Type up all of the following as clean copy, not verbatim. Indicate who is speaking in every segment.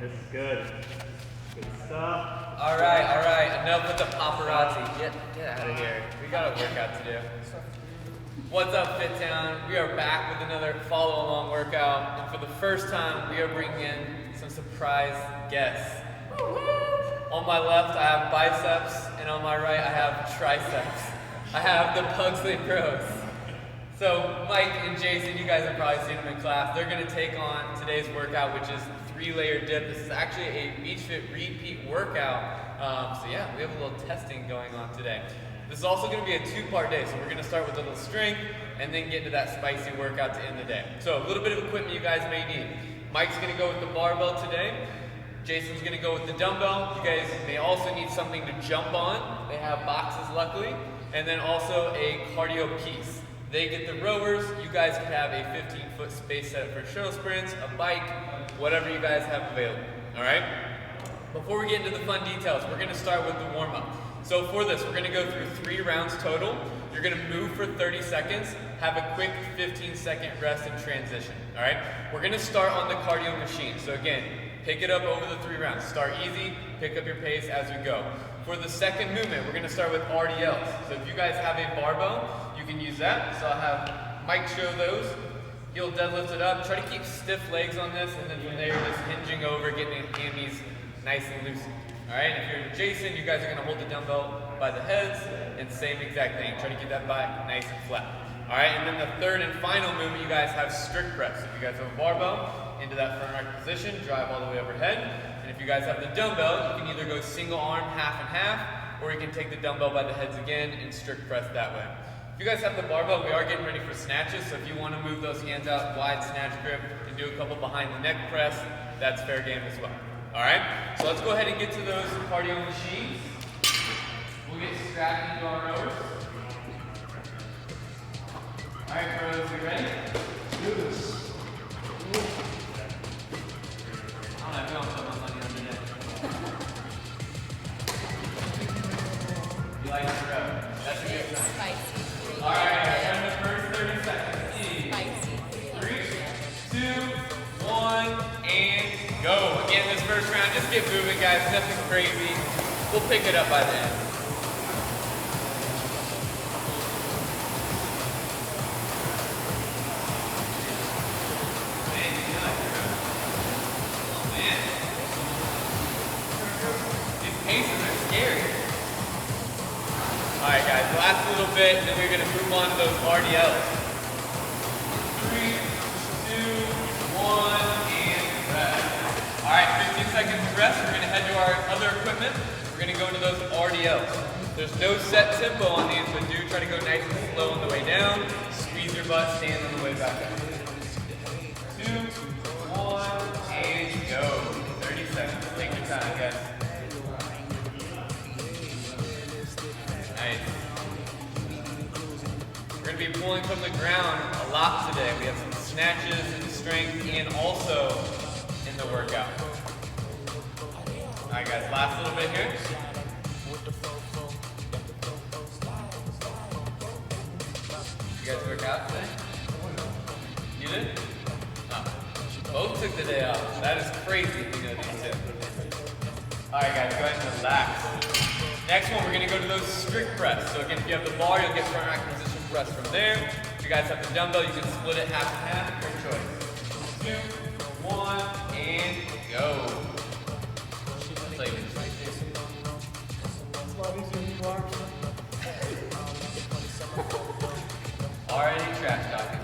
Speaker 1: This is good. Good stuff.
Speaker 2: All right. Enough with the paparazzi. Get out of here. We got a workout to do. What's up, FitTown? We are back with another follow-along workout, and for the first time, we are bringing in some surprise guests. On my left, I have biceps, and on my right, I have triceps. I have the Pugsley Pros. So Mike and Jason, you guys have probably seen them in class. They're going to take on today's workout, which is 3-layer dip. This is actually a Beach Fit repeat workout. So yeah, we have a little testing going on today. This is also going to be a 2-part day, so we're going to start with a little strength and then get into that spicy workout to end the day. So a little bit of equipment you guys may need. Mike's going to go with the barbell today. Jason's going to go with the dumbbell. You guys may also need something to jump on. They have boxes, luckily. And then also a cardio piece. They get the rowers. You guys can have a 15-foot space set for shuttle sprints, a bike, whatever you guys have available. All right? Before we get into the fun details, we're going to start with the warm-up. So for this, we're going to go through 3 rounds total. You're going to move for 30 seconds, have a quick 15-second rest and transition. All right? We're going to start on the cardio machine. So again, pick it up over the 3 rounds. Start easy, pick up your pace as we go. For the second movement, we're going to start with RDLs. So if you guys have a barbell, you can use that. So I'll have Mike show those. He'll deadlift it up. Try to keep stiff legs on this, and then from there, just hinging over, getting the hammies nice and loose. All right, if you're Jason, you guys are going to hold the dumbbell by the heads, and same exact thing. Try to keep that back nice and flat. All right, and then the third and final movement, you guys have strict press. If you guys have a barbell, into that front rack position, drive all the way overhead. And if you guys have the dumbbell, you can either go single arm, half and half, or you can take the dumbbell by the heads again and strict press that way. If you guys have the barbell, we are getting ready for snatches, so if you want to move those hands out, wide snatch grip, and do a couple behind the neck press, that's fair game as well. All right, so let's go ahead and get to those cardio machines. We'll get strapped into our rowers. All right, pros, you ready? Let's do this. I don't know if I'm putting my money on the net. You like the row? That's a good sign.
Speaker 3: Spicy.
Speaker 2: All right, in the first 30 seconds.
Speaker 3: Spicy.
Speaker 2: 3, 2, 1, and go. Again, this first round, just get moving, guys. Nothing crazy. We'll pick it up by the end. Alright guys, last little bit, and then we're going to move on to those RDLs. 3, 2, 1, and rest. Alright, 15 seconds of rest. We're going to head to our other equipment. We're going to go into those RDLs. There's no set tempo on these, but do try to go nice and slow on the way down. Squeeze your butt, stand on the way back up. 2, 1, and go. 30 seconds. Take your time, guys. Nice. We're going to be pulling from the ground a lot today. We have some snatches and strength and also in the workout. Alright guys, last little bit here. You guys work out today? You did? Oh. Both took the day off. That is crazy if you know these two. Alright guys, go ahead and relax. Next one, we're going to go to those strict press. So again, if you have the bar, you'll get front rack position press from there. If you guys have the dumbbell, you can split it half and half, your choice. 2, 1, and go. Like already trash talking.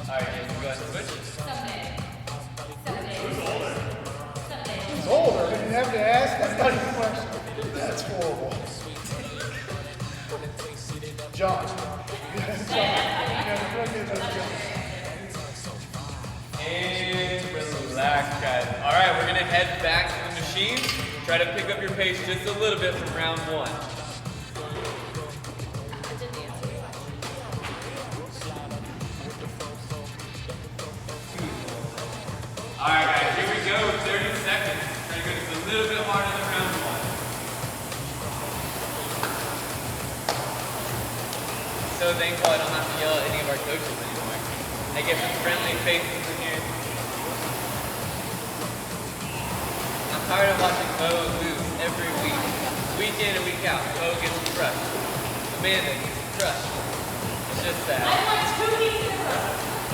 Speaker 2: Alright, Jason, go ahead and switch.
Speaker 3: Someday.
Speaker 4: He's older. I didn't have to ask. That's not even a question. That's horrible. John.
Speaker 2: And relax, guys. All right, we're gonna head back to the machine. Try to pick up your pace just a little bit from round 1. All right, guys, here we go. 30 seconds. Try to go just a little bit harder than round 1. So thankful I don't have to yell at any of our coaches anymore. I get some friendly faces in here. tired of watching Mo lose every week. Week in and week out, Mo gets crushed. Amanda gets crushed. It's just sad.
Speaker 3: I won 2 weeks in a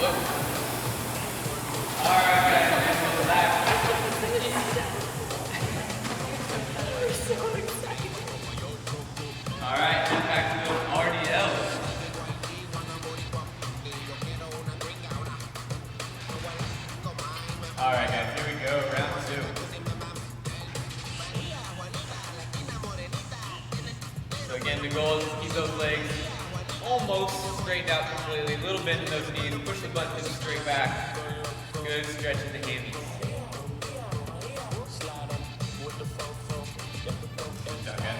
Speaker 3: row.
Speaker 2: Alright guys, let's relax. Alright, get back to those RDLs. Alright guys, here we go, round 2. So again, the goal is to keep those legs almost straightened out completely, a little bend in those knees, push the butt to the straight back, good stretch in the hammies. Okay.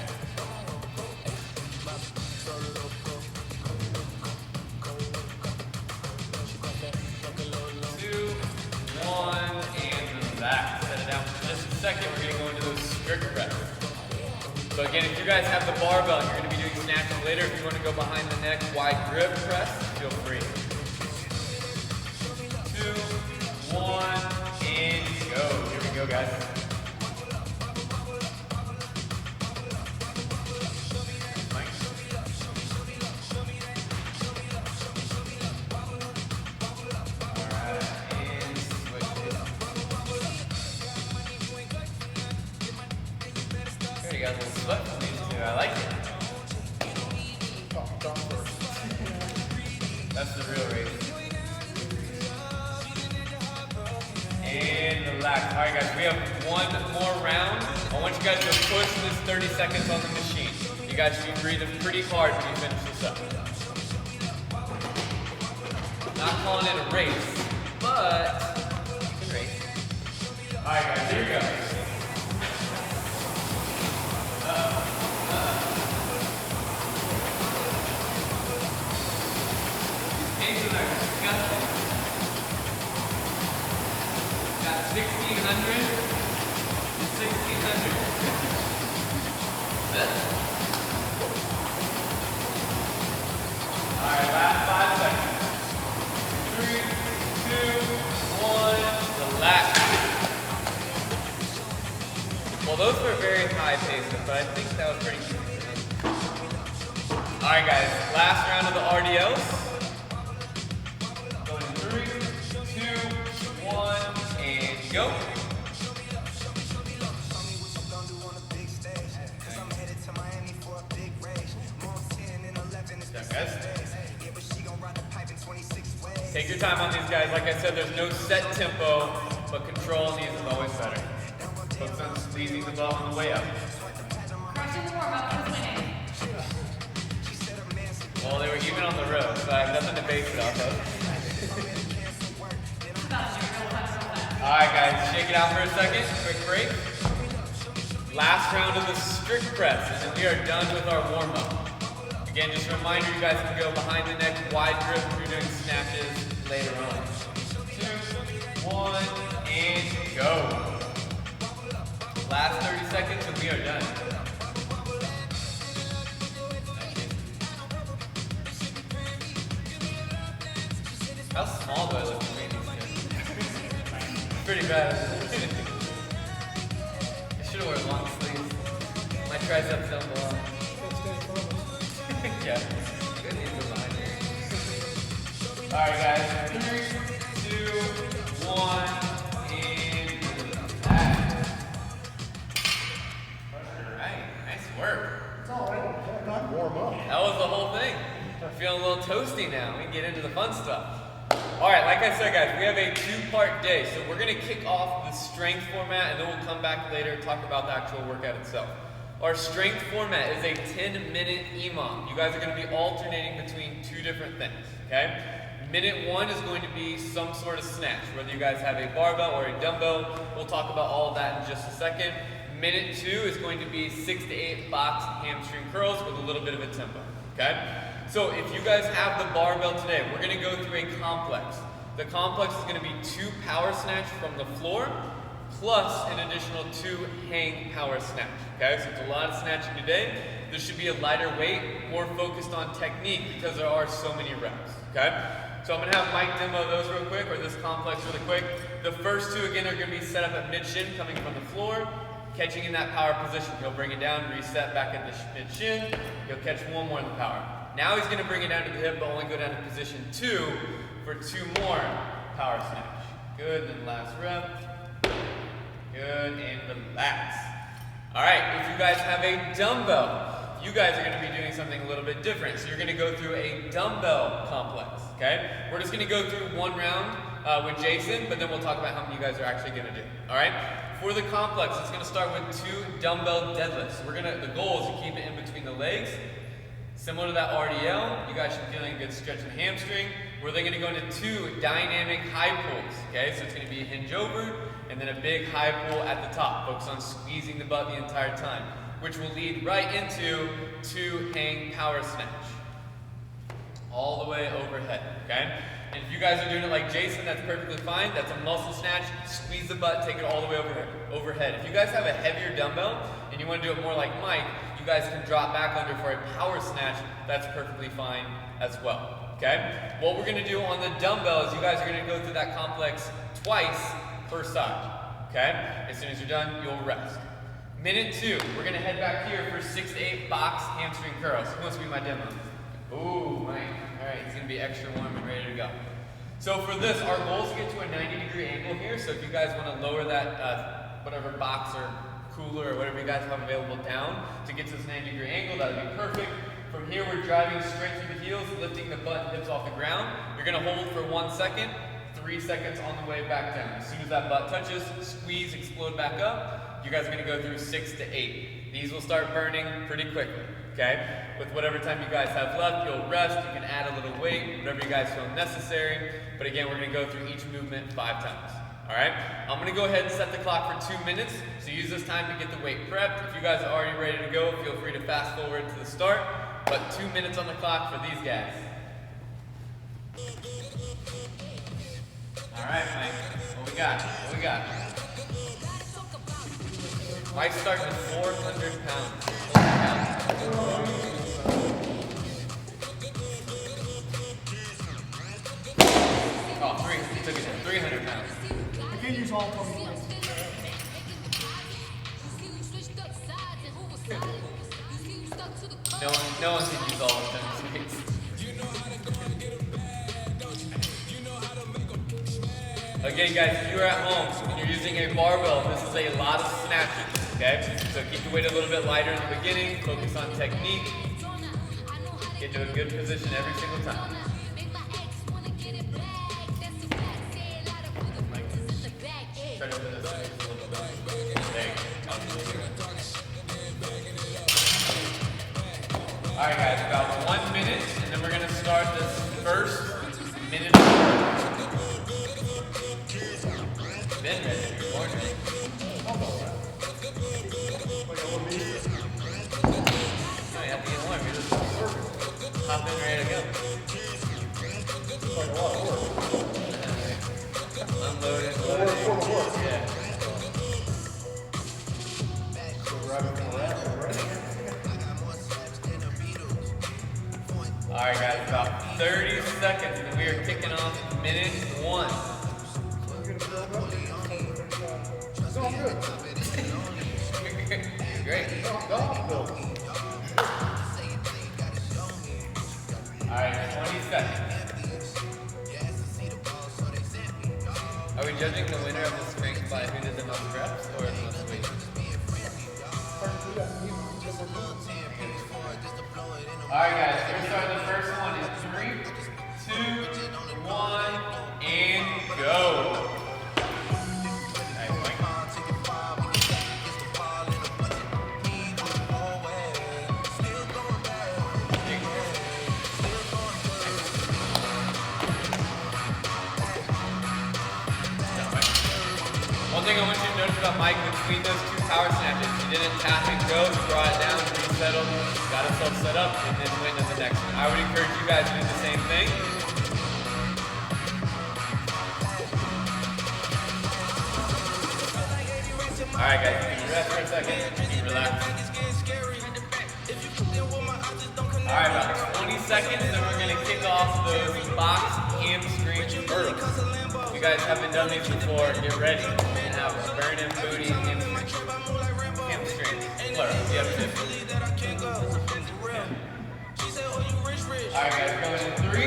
Speaker 2: 2, 1, and relax. Set it down for just a second. We're going to go into those strict reps. So again, if you guys have the barbell and you're going to be doing snatches later, if you want to go behind the neck, wide grip press, feel free. 2, 1, and go. Here we go, guys. You guys will sweat from these two. I like it. That's the real race. And relax. Alright guys, we have one more round. I want you guys to push this 30 seconds on the machine. You guys should be breathing pretty hard when you finish this up. Not calling it a race, but you can race. Alright guys, here we go. Got 1,600 and 1,600. Alright, last 5 seconds. 3, 2, 1, relax. Well, those were very high paced, but I think that was pretty easy. Alright guys, last round of the RDLs. Go in 3, 2, 1, and go. Guys. Take your time on these guys. Like I said, there's no set tempo, but control on these is always better. Focus on squeezing the ball on the way up.
Speaker 3: Crushing the warm-up, who's winning?
Speaker 2: Well, they were even on the road, so I have nothing to base it off of. Alright guys, shake it out for a second. Quick break. Last round of the strict press, and then we are done with our warm-up. Again, just a reminder, you guys can go behind the neck, wide grip if you're doing snatches later on. 2, 1, and go. Last 30 seconds and we are done. How small do I look for me? Pretty bad. I should have worn long sleeves. My triceps don't belong. Yeah. Good needs go behind here. Alright guys. 3, 2, 1, and back. Alright, nice work.
Speaker 4: It's all right. Not warm up.
Speaker 2: That was the whole thing. I'm feeling a little toasty now. We can get into the fun stuff. Alright, like I said guys, we have a 2-part day. So we're going to kick off the strength format and then we'll come back later and talk about the actual workout itself. Our strength format is a 10-minute EMOM. You guys are going to be alternating between 2 different things, okay? Minute 1 is going to be some sort of snatch, whether you guys have a barbell or a dumbbell. We'll talk about all of that in just a second. Minute 2 is going to be 6 to 8 box hamstring curls with a little bit of a tempo, okay? So if you guys have the barbell today, we're going to go through a complex. The complex is going to be 2 power snatch from the floor, plus an additional 2 hang power snatch, okay? So it's a lot of snatching today. This should be a lighter weight, more focused on technique because there are so many reps, okay? So I'm gonna have Mike demo those real quick, or this complex really quick. The first two again are gonna be set up at mid-shin, coming from the floor, catching in that power position. He'll bring it down, reset back at the mid-shin. He'll catch one more in the power. Now he's gonna bring it down to the hip, but only go down to position 2 for 2 more power snatch. Good, then last rep. Good, and relax. All right, if you guys have a dumbbell, you guys are gonna be doing something a little bit different. So you're gonna go through a dumbbell complex, okay? We're just gonna go through one round with Jason, but then we'll talk about how many you guys are actually gonna do, all right? For the complex, it's gonna start with 2 dumbbell deadlifts. The goal is to keep it in between the legs. Similar to that RDL, you guys should be feeling a good stretch in the hamstring. We're then gonna go into 2 dynamic high pulls, okay? So it's gonna be a hinge over, and then a big high pull at the top. Focus on squeezing the butt the entire time, which will lead right into 2 hang power snatch. All the way overhead, okay? And if you guys are doing it like Jason, that's perfectly fine. That's a muscle snatch. Squeeze the butt, take it all the way overhead. If you guys have a heavier dumbbell and you want to do it more like Mike, you guys can drop back under for a power snatch. That's perfectly fine as well, okay? What we're gonna do on the dumbbell is you guys are gonna go through that complex twice per side, okay? As soon as you're done, you'll rest. Minute 2, we're gonna head back here for 6 to 8 box hamstring curls. Who wants to be my demo? Ooh, Mike. All right, he's gonna be extra warm and ready to go. So for this, our goal is to get to a 90-degree angle here. So if you guys wanna lower that, whatever box or cooler or whatever you guys have available down to get to this 90-degree angle, that would be perfect. From here, we're driving straight through the heels, lifting the butt and hips off the ground. You're gonna hold for 1 second, 3 seconds on the way back down. As soon as that butt touches, squeeze, explode back up. You guys are gonna go through 6 to 8. These will start burning pretty quickly, okay? With whatever time you guys have left, you'll rest, you can add a little weight, whatever you guys feel necessary. But again, we're gonna go through each movement 5 times, all right? I'm gonna go ahead and set the clock for 2 minutes, so use this time to get the weight prepped. If you guys are already ready to go, feel free to fast forward to the start, but 2 minutes on the clock for these guys. All right, Mike, what we got? What we got? Mike's starting with 400 pounds. Oh, he took it to 300 pounds.
Speaker 4: I can't use all of them.
Speaker 2: No one can use all of them. Again, guys, if you're at home and you're using a barbell, this is a lot of snatches, okay? So keep the weight a little bit lighter in the beginning, focus on technique, get to a good position every single time. Try to open this a little bit. There you go. All right, guys, about 1 minute, and then we're gonna start this first minute of work. Been ready, you're born ready. No, you have to get warm. You're just hop in, ready to go.
Speaker 4: Like a lot of work.
Speaker 2: Unload it.
Speaker 4: Work for the work.
Speaker 2: Yeah.
Speaker 4: So rather than right?
Speaker 2: All right, guys, about 30 seconds, and we are kicking off minute 1.
Speaker 4: No, I'm good.
Speaker 2: Great.
Speaker 4: No, I'm good.
Speaker 2: All right, 20 seconds. Are we judging the winner of the strength by who did the most reps or the most weight? All right, guys, we're gonna start the first one in 3, 2, 1, and go. One thing I want you to notice about Mike, between those 2 power snatches, he didn't tap and go, he brought it down, resettled, got himself set up, and then went to the next one. I would encourage you guys to do the same thing. Alright guys, you can rest for a second, you can relax. Alright, about 20 seconds, then we're going to kick off those box hamstring curls. If you guys haven't done these before, get ready. You're gonna have burning booty and hamstring. Plural. You have to. Alright guys, going in 3,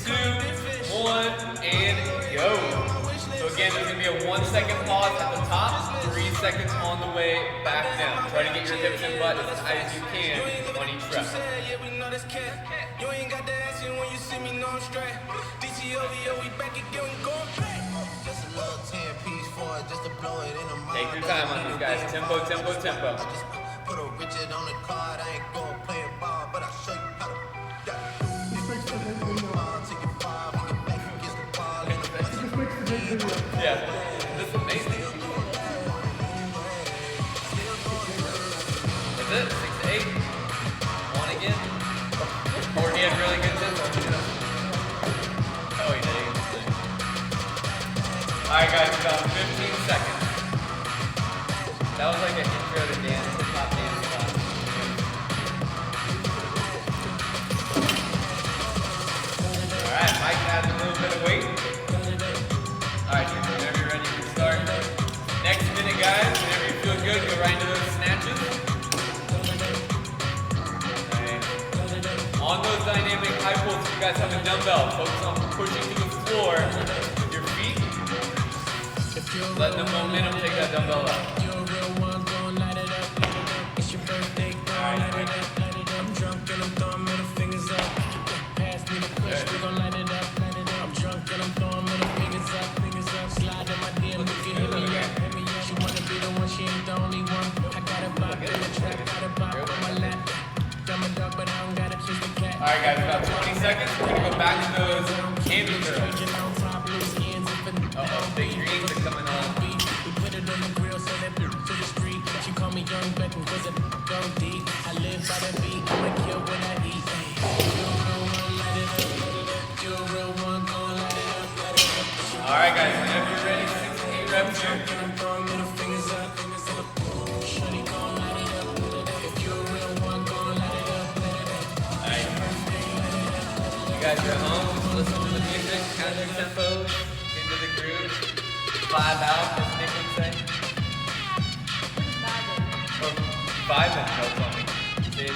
Speaker 2: 2, 1, and go. So again, there's gonna be a 1 second pause at the top, 3 seconds on the way back down. Try to get your hips and butt as high as you can on each rep.
Speaker 5: You ain't got the action when you see me, no I'm straight. DTOVO, we back again, we going back. Just a little 10-piece for it, just to blow it in the mind.
Speaker 2: Take your time on these guys. Tempo, tempo, tempo.
Speaker 5: I just put a Richard on the card. I ain't going playing ball, but I'll show you how to.
Speaker 2: Yeah, this is amazing. Is it? 6 to 8. One again. Or he had really good tempo. Oh, he did. Alright guys, about 15 seconds. That was like an intro to dance, hip-hop dance class. Alright, Mike adds a little bit of weight. Alright, whenever you're ready, you can start. Next minute, guys, whenever you feel good, go right into those snatches. On those dynamic high pulls, if you guys have a dumbbell, focus on pushing to the floor with your feet. Let the momentum take that dumbbell up. Alright guys, about 20 seconds. We're going to go back to those hammy curls. Uh-oh, big greens are coming on. Alright guys, whenever you're ready, 6 to 8 reps here. You guys are at home, just listen to the music, count your tempo, get into the groove, 5 out, as Nick would say. Or 5 in, no funny. Dude,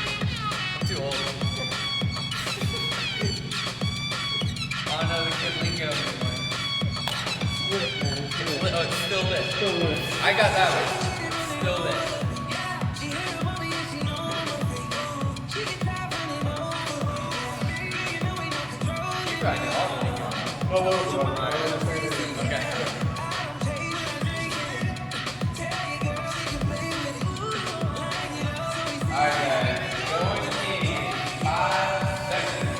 Speaker 2: I'm too old. Oh no, the kid lingo. Oh, it's still lit. I got that one. Still lit. Okay. Alright guys, going in 5 seconds.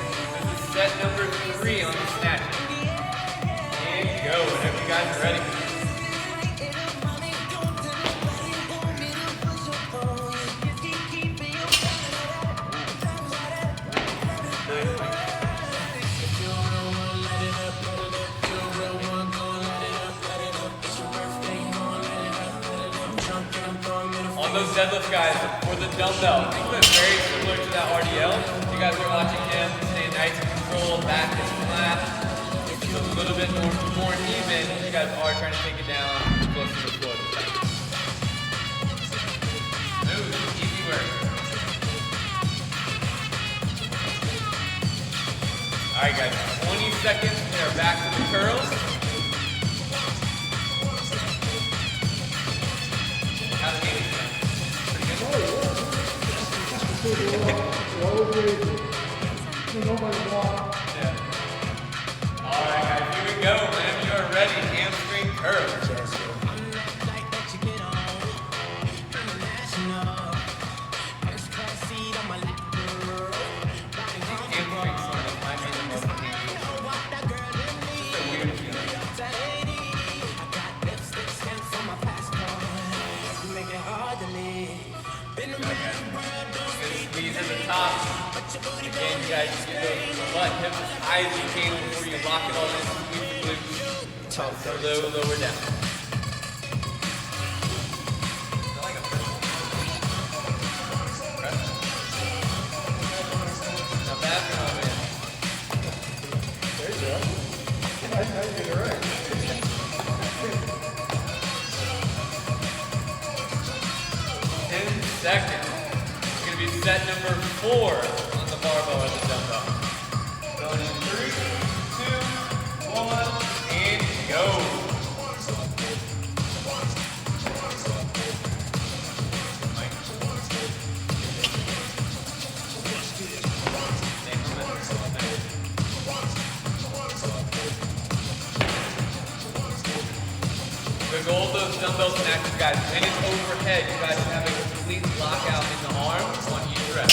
Speaker 2: This is set number 3 on the snatch. And go whenever you guys are ready. On those deadlift guys, for the dumbbell, think of it very similar to that RDL. You guys are watching him stay nice and controlled, back is flat. It's a little bit more even. You guys are trying to take it down close to the floor. Smooth, easy work. Alright guys, 20 seconds, we are back to the curls. How's the game? Yeah. Alright guys, here we go. Whenever you are ready, hamstring curls. Squeeze at the top. Again, you guys just get those butt hips as high as you can before you lock it all in. Squeeze the glutes. So lower down. Not bad, not bad.
Speaker 4: There you go. did it right.
Speaker 2: 10 seconds. It's going to be set number 4 on the barbell or the dumbbell. Going in 3, 2, 1, and go. The goal of those dumbbell snatches, guys, when it's overhead, you guys have a complete lockout in the arm on each rep.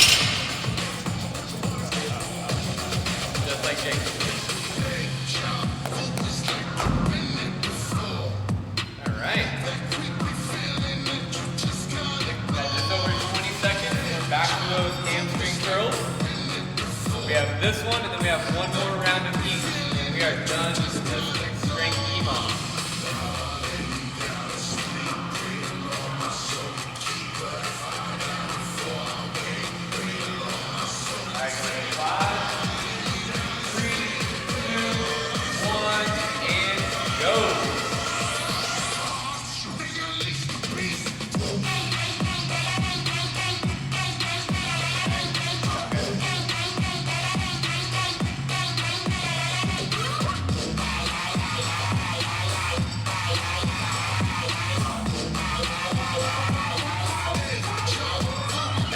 Speaker 2: Just like Jacob. Alright. Just over 20 seconds, we're back to those hamstring curls. We have this one, and then we have one more round of each, and we are done with this strength EMOM.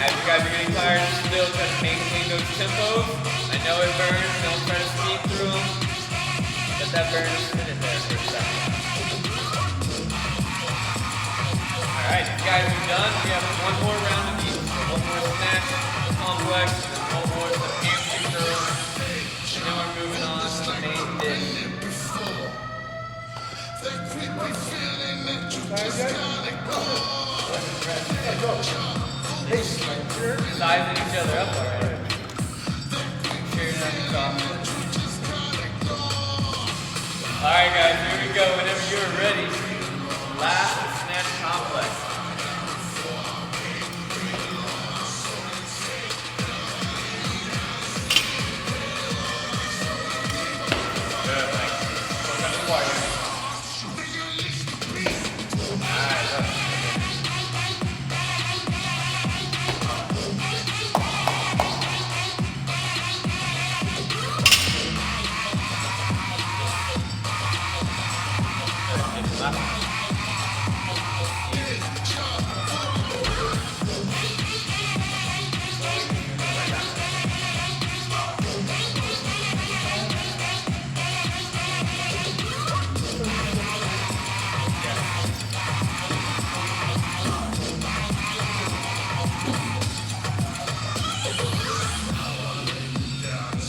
Speaker 2: As you guys are getting tired, still try to maintain those tempos. I know it burns, don't try to speed through them. Let that burn sit in there for a second. Alright, you guys are done. We have one more round of each. One more snatch, complex, and one more hamstring curl. And then we're moving on to the main dish. Sizing each other up already. Make sure you're not exhausted. Alright guys, here we go. Whenever you're ready, last snatch complex. Good, Mike. Work on the bar here.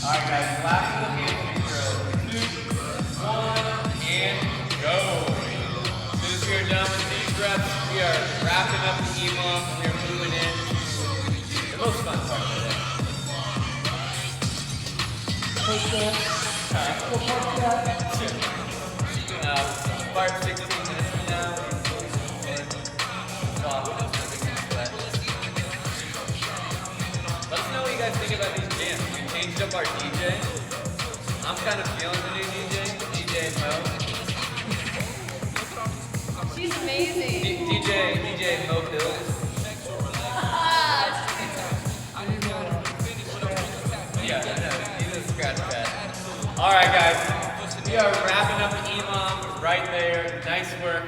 Speaker 2: Alright guys, last of the hamstring curls. 2, 1, and go. As soon as we are done with these reps, we are wrapping up the EMOM. We are moving in to the most fun part of the day. Part 16 minutes from now. Let us know what you guys think about these jams. We changed up our DJ. I'm kind of feeling the new DJ Mo.
Speaker 3: She's amazing.
Speaker 2: DJ Mo Bills. Yeah, he's a scratch pad. Alright guys, we are wrapping up the EMOM right there. Nice work.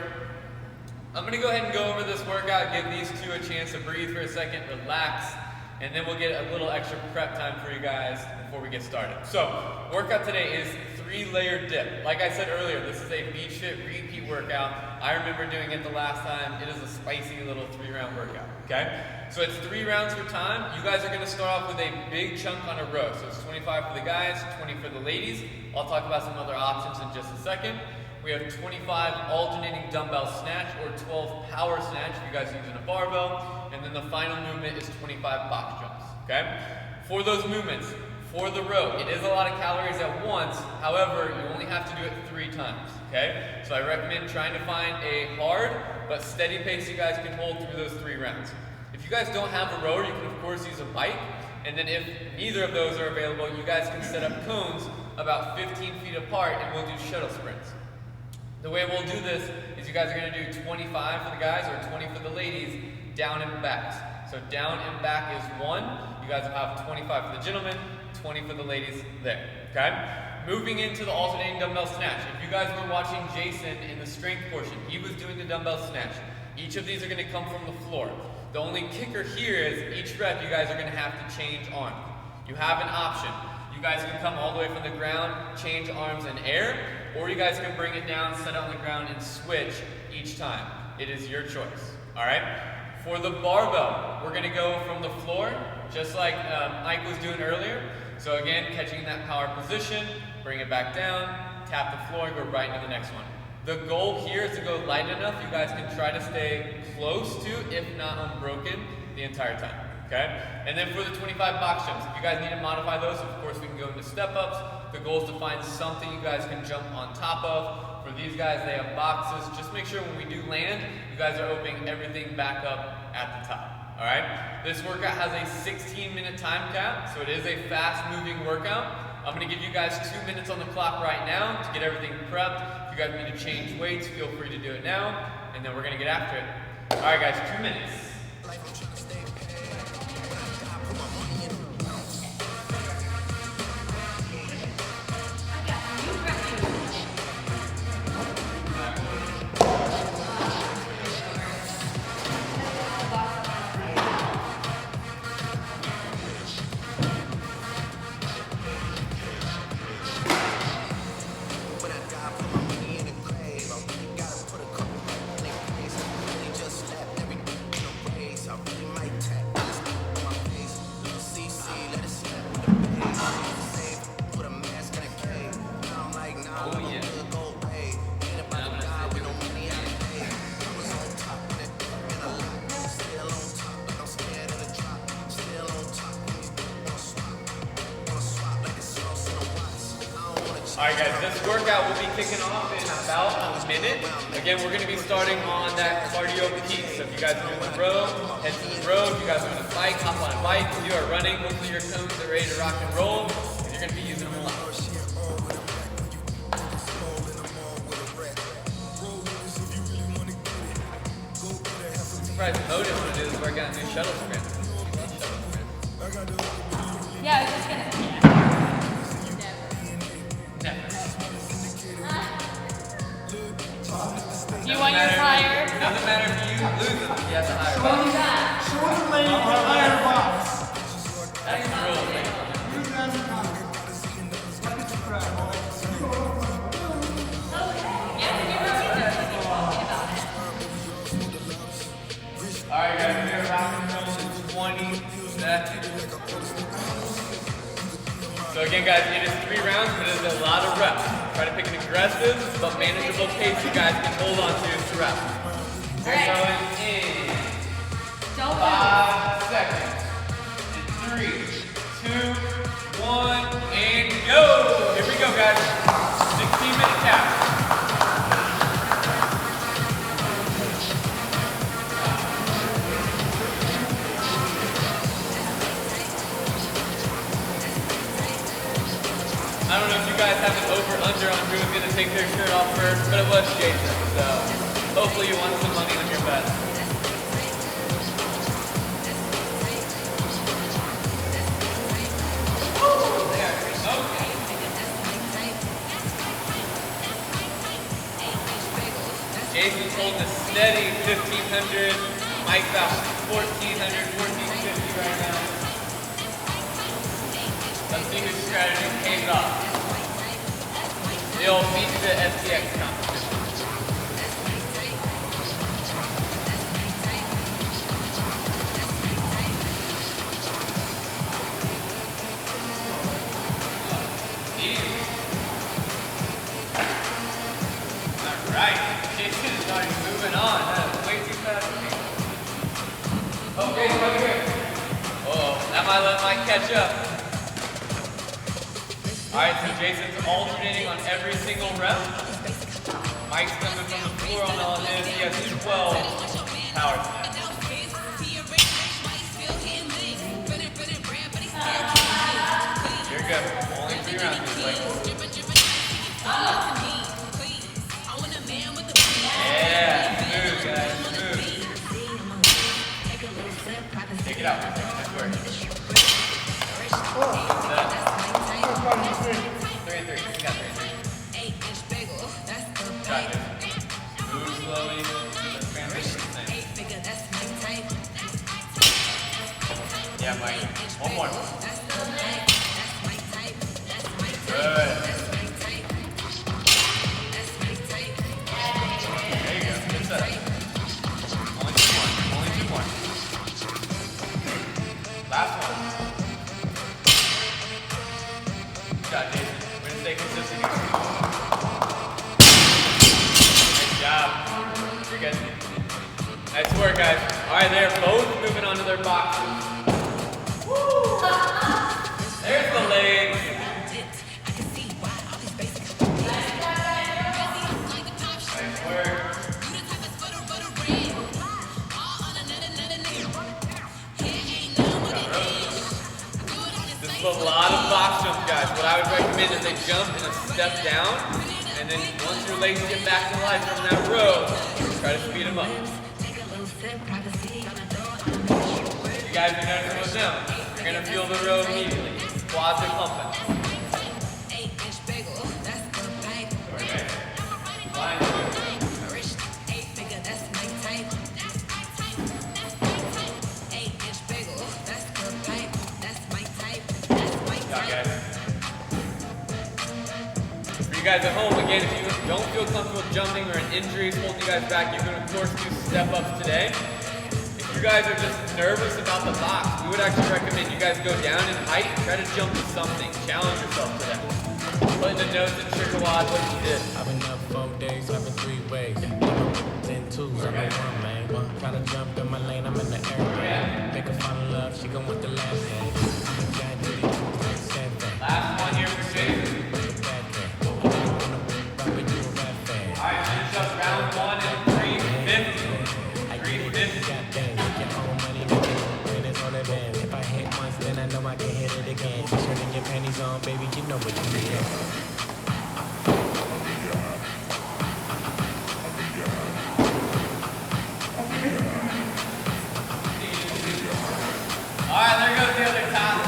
Speaker 2: I'm going to go ahead and go over this workout, give these two a chance to breathe for a second, relax, and then we'll get a little extra prep time for you guys before we get started. So, workout today is 3-layer dip. Like I said earlier, this is a Beach Fit repeat workout. I remember doing it the last time. It is a spicy little 3-round workout, okay? So it's 3 rounds for time. You guys are gonna start off with a big chunk on a row. So it's 25 for the guys, 20 for the ladies. I'll talk about some other options in just a second. We have 25 alternating dumbbell snatch or 12 power snatch if you guys are using a barbell. And then the final movement is 25 box jumps, okay? For those movements, for the row, it is a lot of calories at once. However, you only have to do it 3 times, okay? So I recommend trying to find a hard but steady pace you guys can hold through those 3 rounds. If you guys don't have a rower, you can of course use a bike. And then if neither of those are available, you guys can set up cones about 15 feet apart and we'll do shuttle sprints. The way we'll do this is you guys are gonna do 25 for the guys or 20 for the ladies, down and backs. So down and back is 1. You guys will have 25 for the gentlemen, 20 for the ladies there, okay? Moving into the alternating dumbbell snatch. If you guys were watching Jason in the strength portion, he was doing the dumbbell snatch. Each of these are gonna come from the floor. The only kicker here is each rep you guys are gonna have to change arm. You have an option. You guys can come all the way from the ground, change arms in air, or you guys can bring it down, set it on the ground, and switch each time. It is your choice, all right? For the barbell, we're gonna go from the floor, just like Ike was doing earlier. So again, catching that power position, bring it back down, tap the floor, and go right into the next one. The goal here is to go light enough you guys can try to stay close to, if not unbroken, the entire time, okay? And then for the 25 box jumps, if you guys need to modify those, of course we can go into step-ups. The goal is to find something you guys can jump on top of. For these guys, they have boxes. Just make sure when we do land, you guys are opening everything back up at the top, all right? This workout has a 16-minute time cap, so it is a fast-moving workout. I'm gonna give you guys 2 minutes on the clock right now to get everything prepped. If you guys need to change weights, feel free to do it now, and then we're gonna get after it. All right, guys, 2 minutes. Alright guys, this workout will be kicking off in about a minute. Again, we're going to be starting on that cardio piece. So if you guys are doing the road, head to the road. If you guys are on a bike, hop on a bike. If you are running, hopefully your cones are ready to rock and roll. You're going to be using them a lot. I'm surprised Motive would do this workout and do shuttle sprints.
Speaker 3: Yeah, I was just gonna. Do you want yours higher?
Speaker 2: Doesn't matter if you lose them, you have to higher
Speaker 3: What
Speaker 2: box.
Speaker 3: is that?
Speaker 4: Show the lady the higher box.
Speaker 2: That's the rule thing. Alright guys, we're rock and roll in 20 seconds. So again guys, it is 3 rounds, but it is a lot of reps. Try to pick an aggressive but manageable pace you guys can hold on to throughout. We're going in 5 seconds. In 3, 2, 1, and go! Here we go guys. 16-minute count. I don't know if you guys have an over-under on who was going to take their shirt off first, but it was Jason, so hopefully you won some money on your bet. There, okay. Jason's holding a steady 1,500, Mike's about 1,400, 1,450 right now. Let's see whose strategy pays off. They'll beat the STX competition. Alright, Jason is already moving on. That is way too fast for me. Oh, Jason, over here. Oh, that might let Mike catch up. Alright, so Jason's alternating on every single rep. Mike's coming from the floor on all this. He has 12 power snaps. You're good. Only 3 rounds this way. Yeah, smooth guys, smooth. Take it out. Nice work. 3 and 3. You got 3 and 3. Got it. Move slowly. The transition is the same. Yeah, Mike. One more. Good. There you go. Good setup. Only 2 more. Only 2 more. Last one. Good job, Jason. We're gonna stay consistent here. Nice job. You're good. Nice work, guys. All right, they're both moving on to their boxes. Woo! There's the legs. Nice work. This is a lot of box jumps, guys. What I would recommend is they jump and a step down, and then once your legs get back to life from that row, try to speed them up. You guys are noticing with them. You're gonna feel the row immediately. Quads are pumping. Okay. Line 2. For you guys at home, again, if you don't feel comfortable jumping or an injury is holding you guys back, you can of course do step-ups today. If you guys are just nervous about the box, we would actually recommend you guys go down in height and try to jump to something. Challenge yourself to that. Put in the notes and trigger wad what you did.
Speaker 6: I've been up 4 days, I've been 3 ways. 10 twos, I'm a one man. Try to jump in my lane, I'm in the air. Make her fall in love, she gon' want the last name.
Speaker 2: Last one here for Jason. Alright, finish up round 1 and 350. 350.
Speaker 6: If I hit once, then I know I can hit it again. Turning your panties on, baby, you know what you need.
Speaker 2: Alright, there goes the other top.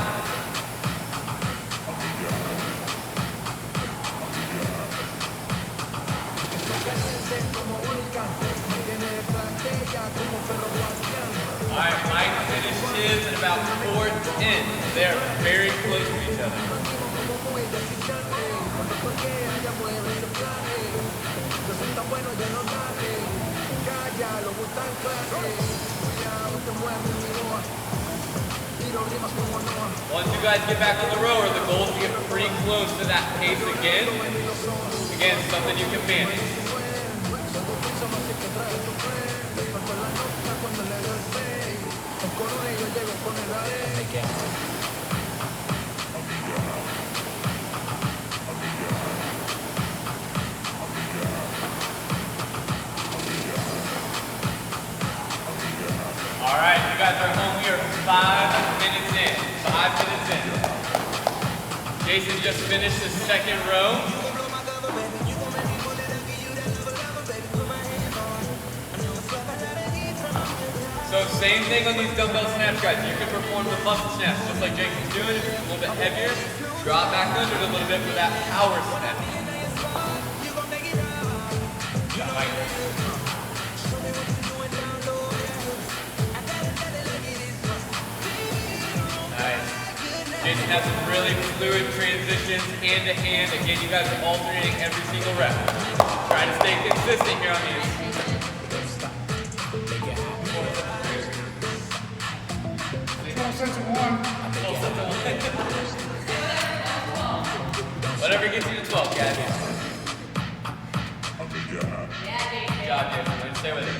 Speaker 2: Alright, Mike finished his at about 4:10. They're very close to each other. Once you guys get back on the rower, the goal is to get pretty close to that pace again. Again, something you can manage. All right, you guys are home. We are 5 minutes in. 5 minutes in. Jason just finished the second row. So same thing on these dumbbell snatch, guys. You can perform the muscle snatch just like Jason's doing. It's a little bit heavier. Drop back under it a little bit for that power snatch. Nice. Jason has some really fluid transitions hand to hand. Again, you guys are alternating every single rep. Try to stay consistent here on these. Whatever gets you to 12, guys. Good job, Jason. Stay with it.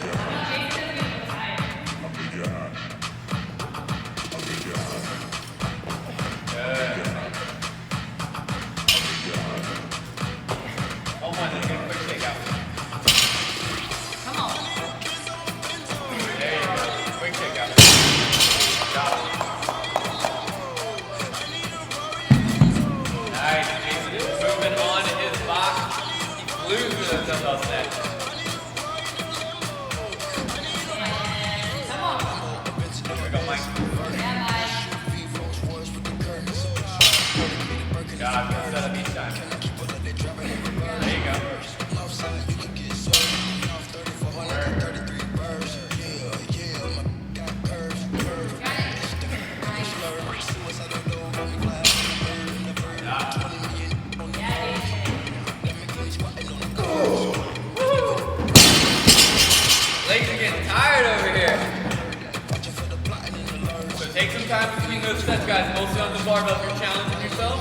Speaker 2: Take some time between those sets, guys, mostly on the barbell. If you're challenging yourself,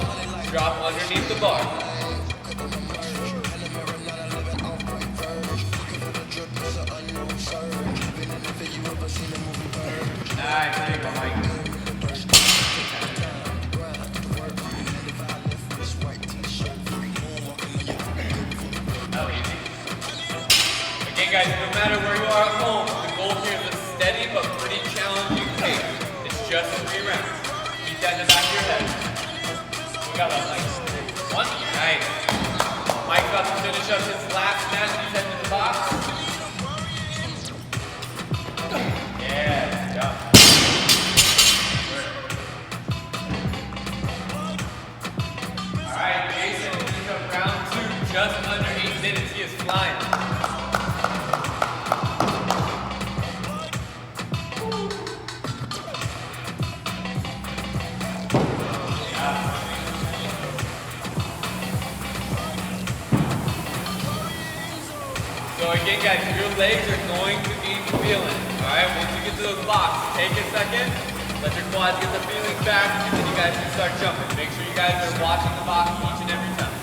Speaker 2: drop underneath the bar. Nice, there you go, Mike. Oh, easy. Again, guys, no matter where you are at home, the goal here is a steady but pretty challenging pace. It's just 3 rounds. Keep that in the back of your head. We got that, Mike. 1. Nice. Mike's about to finish up his last snatch. He's heading to the box. Yeah, good job. Alright, Jason, finish up round 2, just under 8 minutes. He is flying. So again, guys, your legs are going to need feeling. Alright, once you get to those blocks, take a second, let your quads get the feeling back, and then you guys can start jumping. Make sure you guys are watching the box each and every time.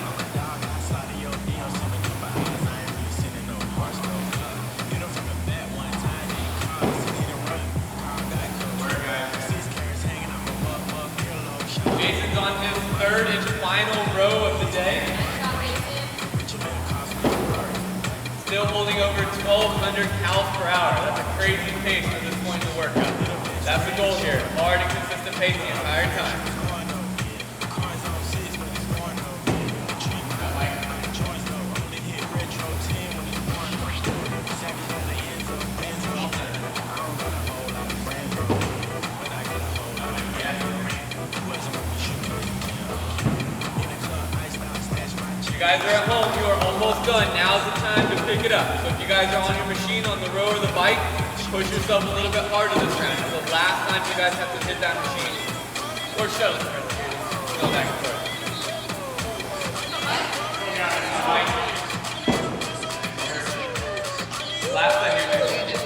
Speaker 2: Jason's on his 3rd and final row of the day. Still holding over 1,200 calories per hour. That's a crazy pace for this point in the workout. That's the goal here. Hard and consistent pace the entire time. You guys are at home, you are almost done. Now's the time to pick it up. So if you guys are on your machine, on the row or the bike, push yourself a little bit harder this round. It's the last time you guys have to hit that machine. Or shuttle sprints. Go back and forth. Last time you're doing it.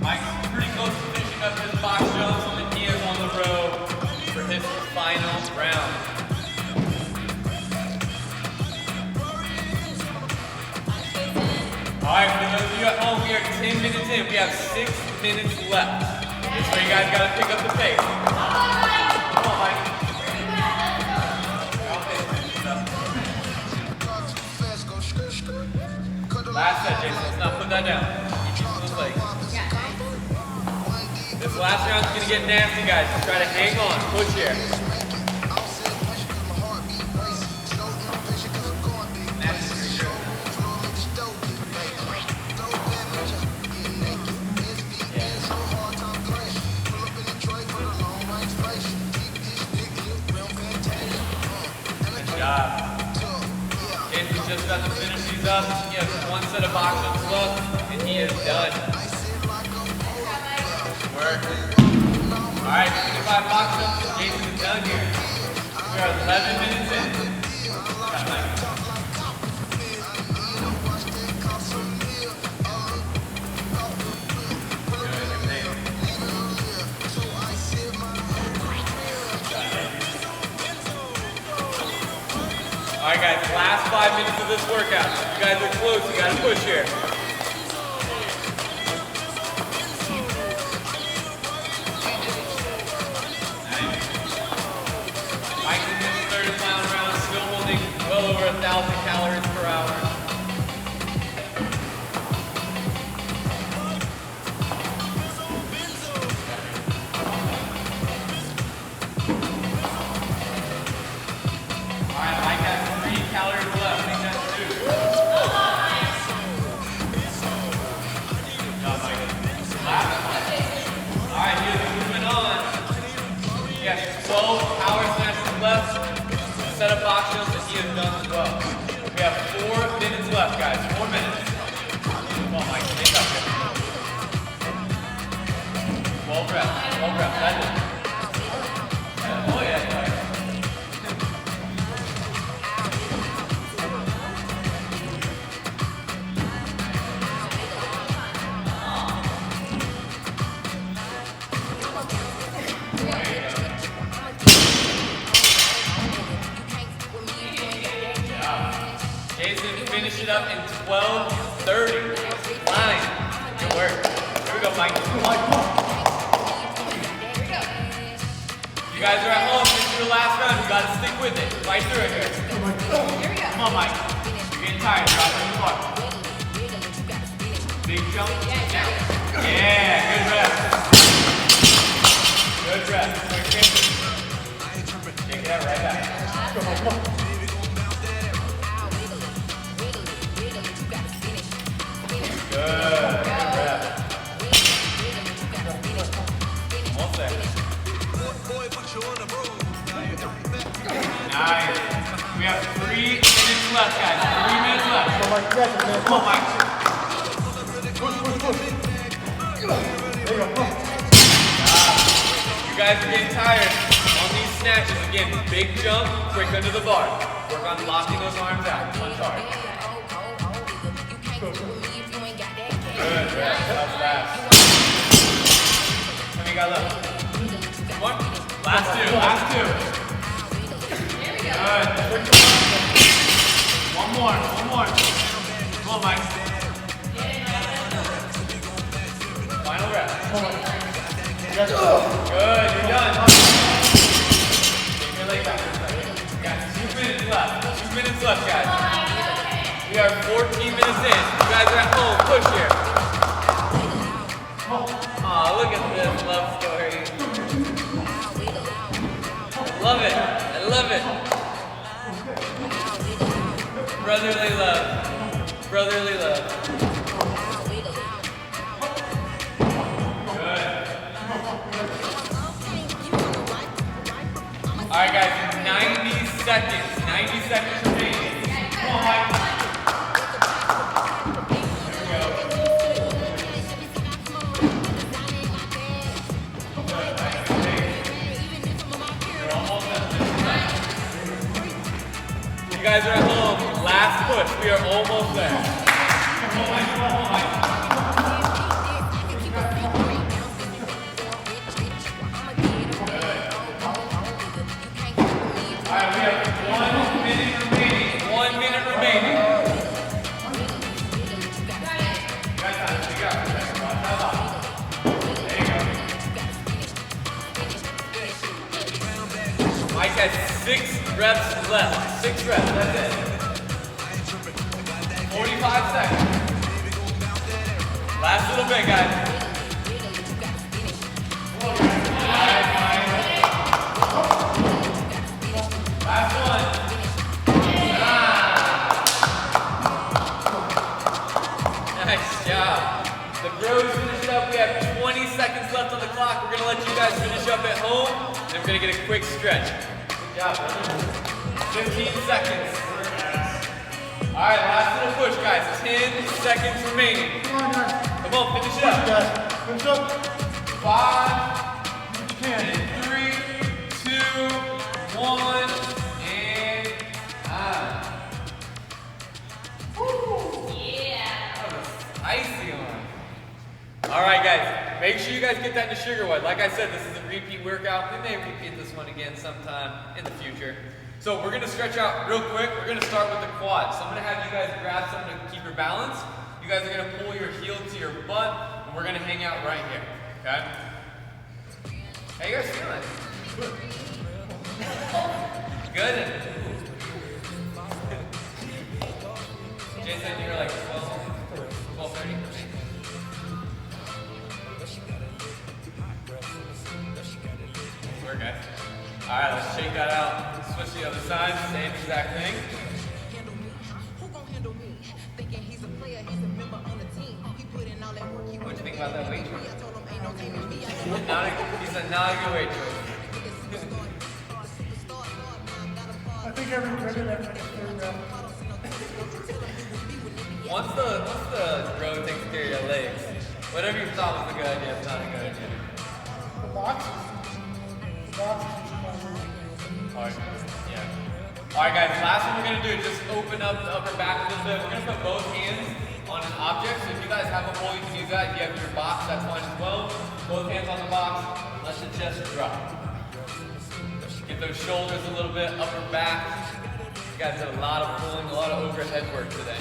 Speaker 2: Mike's pretty close to finishing up his box jumps, and he is on the row for his final round. Alright, for those of you at home, we are 10 minutes in. We have 6 minutes left. This is where you guys gotta pick up the pace. Come on, Mike. Last set, Jason. Let's not put that down. Keep using those legs. This last round's gonna get nasty, guys. Just try to hang on. Push here. Good job. Jason's just about to finish these up. He has 1 set of box jumps left, and he is done. Work. Alright, 25 box jumps, and Jason is done here. We are 11 minutes in. Alright guys, last 5 minutes of this workout. You guys are close, you gotta push here. Mike's in his 3rd and final round, still holding well over 1,000 calories per hour. Alright, Mike has 3 calories left. I think that's 2. Good job, Mike. Alright, he is moving on. He has 12 power snatches left. Set of box jumps that he has done as well. We have 4 minutes left, guys. 4 minutes. Come on, Mike. Get up here. 12 Oh yeah. Jason, finish it up in 12:30. Line. Good work. Here we go, Mike. You guys are at home. This is your last round. You gotta stick with it. Fight through it here.
Speaker 3: Here we go.
Speaker 2: Come on, Mike. You're getting tired. Drop it in the bar. Big jump. Down. Yeah, good rep. Good rep. Quick finish. Take that right back. Good. Good rep. Almost there. Nice. We have 3 minutes left, guys. 3 minutes left.
Speaker 4: Come on, Mike.
Speaker 2: Come on, Mike.
Speaker 4: There you go.
Speaker 2: You guys are getting tired on these snatches. Again, big jump, quick under the bar. Work on locking those arms out. Punch hard. Good, rep. That's fast. How many got left? One. Last two. Last two. Good. One more. One more. Come on, Mike. Final rep.
Speaker 4: Yes.
Speaker 2: Good. You're done. Take your leg back. We got 2 minutes left. 2 minutes left, guys. We are 14 minutes in. You guys are at home. Push here. Aw, look at this love story. Love it. I love it. Brotherly love. Brotherly love. Good. Alright guys, 90 seconds. 90 seconds remaining. Come on, Mike. There we go. You guys are at home. Last push. We are almost there. Come on, Mike. Come on, Mike. Alright, we have 1 minute remaining. 1 minute remaining. You guys have to figure out. There you go. Mike has 6 reps left. 6 reps, that's it. 45 seconds. Last little bit, guys. Last one. Nice job. The bros finish it up. We have 20 seconds left on the clock. We're gonna let you guys finish up at home, and we're gonna get a quick stretch. Good job, brother. 15 seconds. Alright, last little push, guys. 10 seconds remaining. Come on, finish it up.
Speaker 4: Finish up.
Speaker 2: 5, 3, 2, 1, and icy one. Alright, guys. Make sure you guys get that in the sugar one. Like I said, this is a repeat workout. We may repeat this one again sometime in the future. So we're gonna stretch out real quick. We're gonna start with the quads. So I'm gonna have you guys grab something to keep your balance. You guys are gonna pull your heel to your butt, and we're gonna hang out right here, okay? How you guys feeling? Good? Jason, you were like 12:30. Work, guys. All right, let's shake that out. Switch to the other side, same exact thing. What do you think about that weight choice? He's a not a good weight choice.
Speaker 4: I think every minute after the third round.
Speaker 2: Once the row takes care of your legs, whatever you thought was a good idea is not a good idea.
Speaker 4: The box?
Speaker 2: Alright, yeah. Alright guys, last one we're gonna do is just open up the upper back a little bit. We're gonna put both hands on an object. So if you guys have a bowl, you can use that. If you have your box, that's fine as well. Both hands on the box, let the chest drop. Get those shoulders a little bit, upper back. You guys did a lot of pulling, a lot of overhead work today.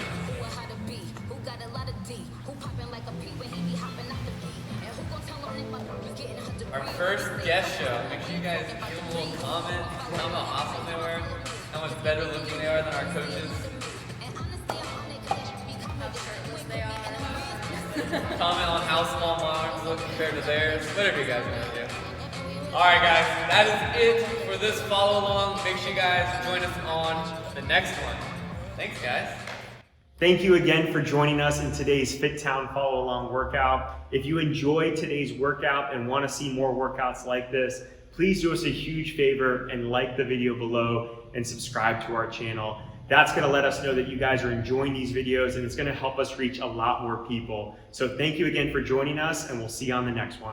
Speaker 2: Our first guest show. Make sure you guys give them a little comment. Tell them how awesome they were, how much better looking they are than our coaches. Comment on how small my arms look compared to theirs. Whatever you guys want to do. Alright guys, that is it for this follow along. Make sure you guys join us on the next one. Thanks guys.
Speaker 1: Thank you again for joining us in today's FitTown follow along workout. If you enjoyed today's workout and want to see more workouts like this, please do us a huge favor and like the video below and subscribe to our channel. That's going to let us know that you guys are enjoying these videos, and it's going to help us reach a lot more people. So thank you again for joining us, and we'll see you on the next one.